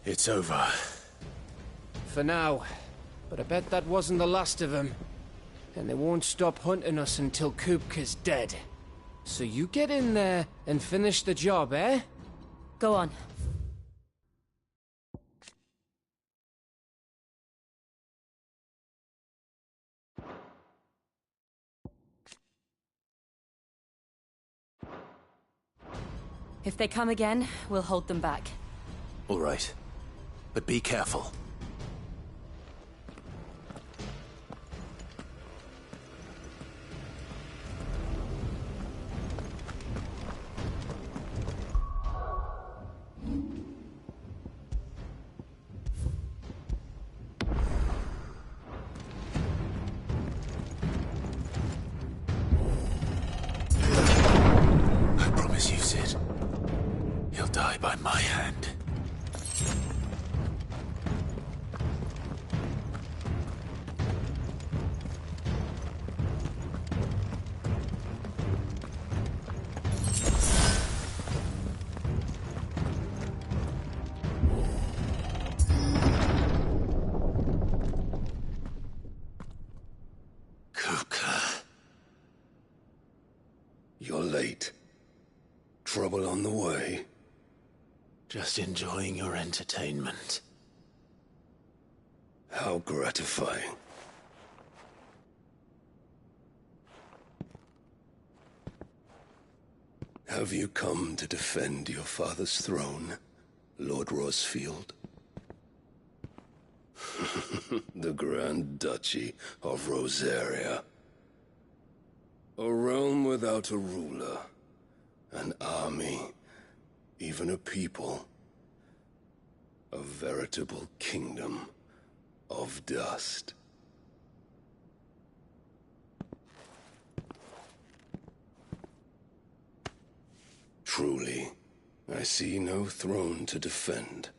It's over. For now. But I bet that wasn't the last of them. And they won't stop hunting us until Kupka's dead. So you get in there and finish the job, eh? Go on. If they come again, we'll hold them back. All right. But be careful. I promise you, Cid. He'll die by my hand. You're late. Trouble on the way? Just enjoying your entertainment. How gratifying. Have you come to defend your father's throne, Lord Rosfield? The Grand Duchy of Rosaria. A realm without a ruler, an army, even a people. A veritable kingdom of dust. Truly, I see no throne to defend.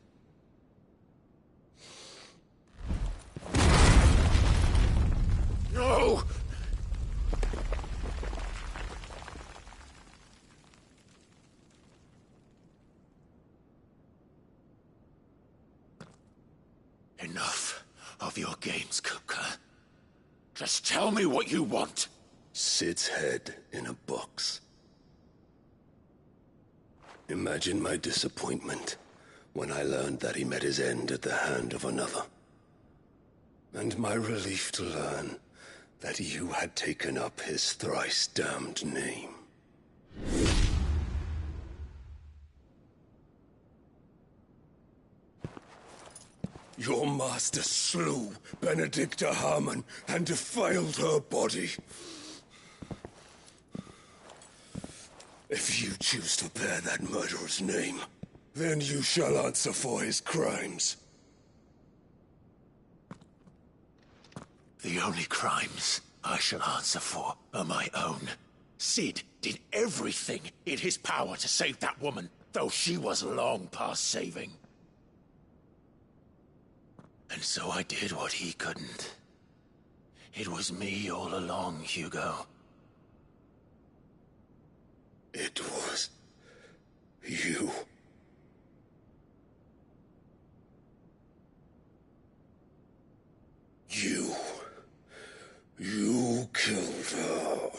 of your games, Kupka. Just tell me what you want. Sid's head in a box. Imagine my disappointment when I learned that he met his end at the hand of another. And my relief to learn that you had taken up his thrice-damned name. Your master slew Benedicta Harmon and defiled her body. If you choose to bear that murderer's name, then you shall answer for his crimes. The only crimes I shall answer for are my own. Sid did everything in his power to save that woman, though she was long past saving. And so I did what he couldn't. It was me all along, Hugo. It was you. You killed her.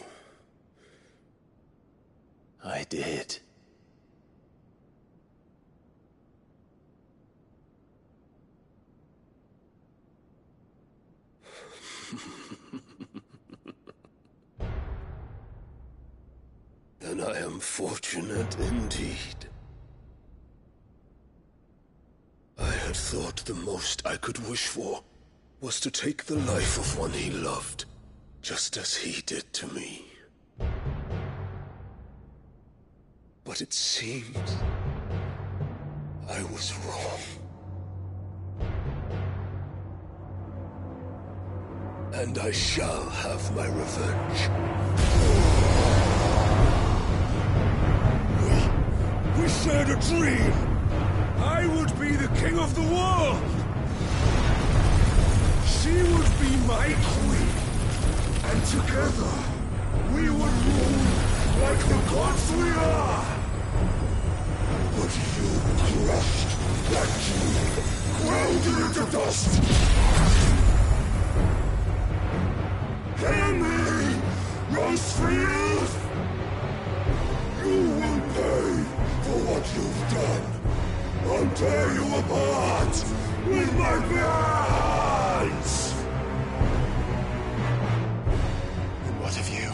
I did. Then I am fortunate indeed. I had thought the most I could wish for was to take the life of one he loved, just as he did to me. But it seems I was wrong. And I shall have my revenge. We shared a dream! I would be the king of the world! She would be my queen! And together, we would rule like the gods we are! But you crushed that dream, ground it into dust! Hear me, Rosefield! You will pay for what you've done. I'll tear you apart with my bare hands! And what of you?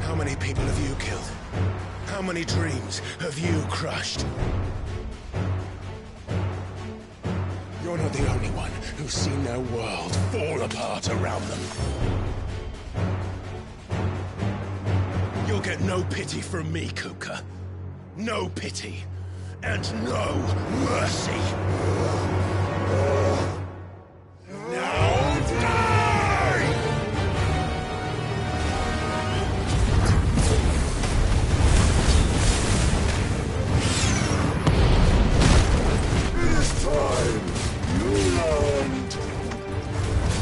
How many people have you killed? How many dreams have you crushed? You're not the only one who's seen their world fall apart around them. You'll get no pity from me, Kupka. No pity. And no mercy. Now die! This time, you learned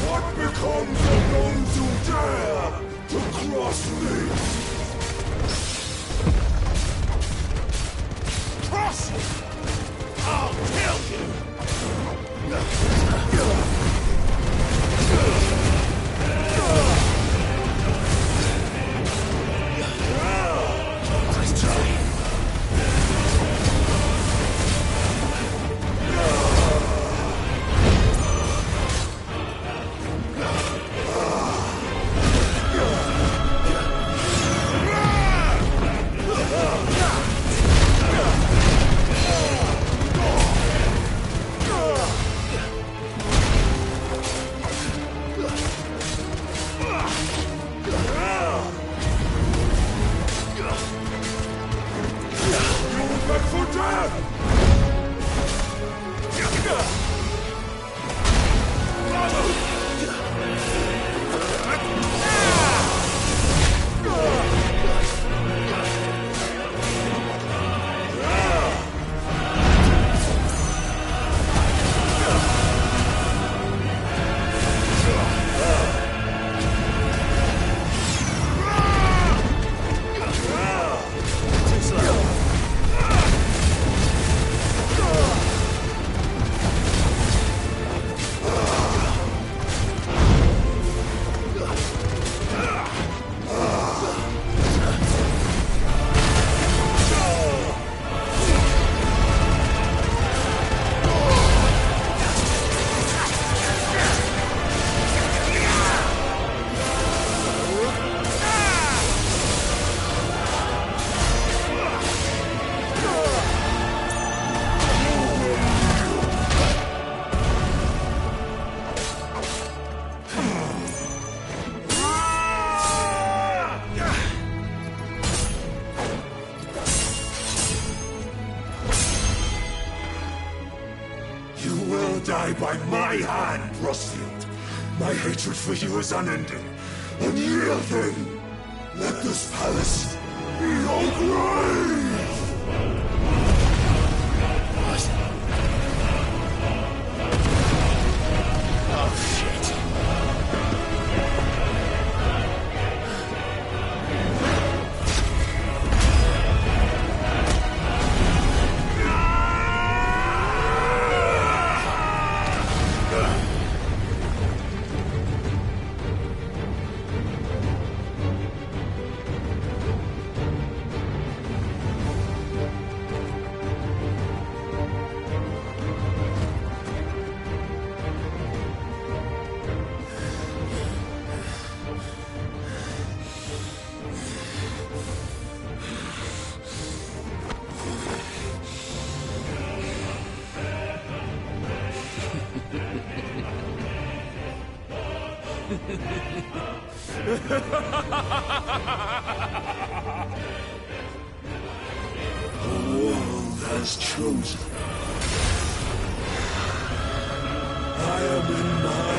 what becomes of those who dare to cross me. Cross it! I'll kill you! Nice try. die by my hand, Rosfield. My hatred for you is unending, unyielding. Let this palace be your grave! Oh, shit. The world has chosen. I am in my